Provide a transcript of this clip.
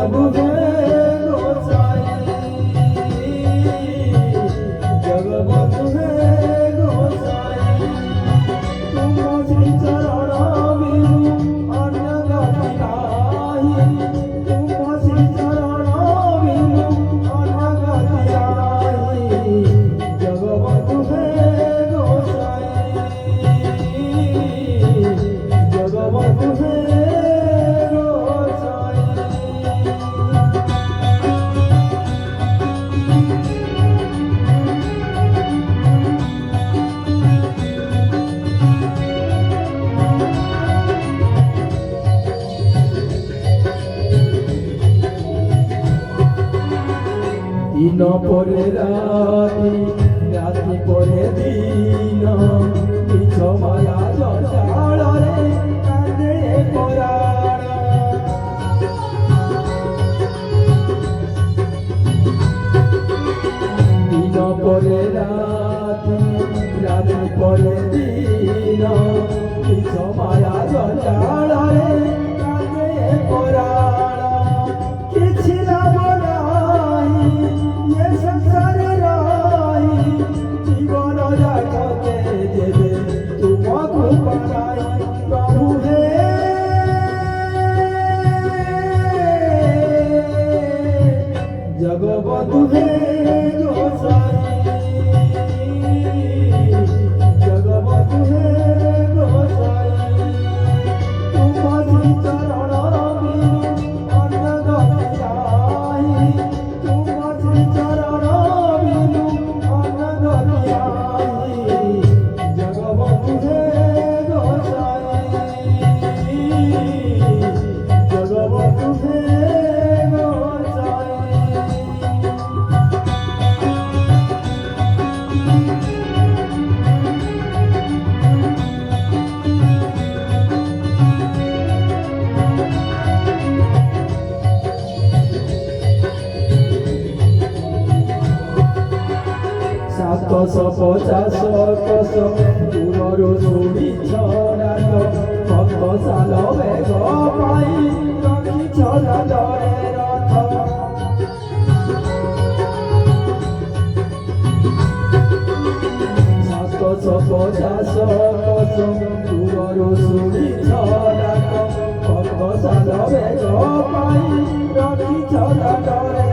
जगबंधु है गोसाई, जगबंधु है गोसाई। तुम श्री चरण बिनु अन्य गति नाही, तुम श्री चरण बिनु अन्य गति नाही। जगबंधु है गोसाई, जगबंधु है दिन परे राति, राति परे दिन, मिछ माया जंजाल रे कांदे पराण। दिन परे राति, राति परे दिन, मिछ माया जंजाल रे कांदे पराण। किछि लाभ नाही ये संसार राही, जीवन जागते देवे तुमको पाई। प्रभु हे जगबंधु हे गोसाई, जगबंधु हे गोसाई। तुम श्री चरण बिनु अन्य गति नाही, तुम श्री चरण बिनु अन्य गति नाही। जगबंधु हे गोसाई, जगबंधु हे गोसाई। सातश पचास कष दूरରୁ ଶୁଣିଛ ରାଗ, ଭକ୍ତଶାଲ ବେଗ ପାଇ ରଖିଛ ଦାଣ୍ଡରେ ରଥ। ସାତଶ ପଚାଶ କଷ ଦୂରରୁ ଶୁଣିଛ ରାଗ, ଭକ୍ତଶାଲ ବେଗ ପାଇ ରଖିଛ ଦାଣ୍ଡରେ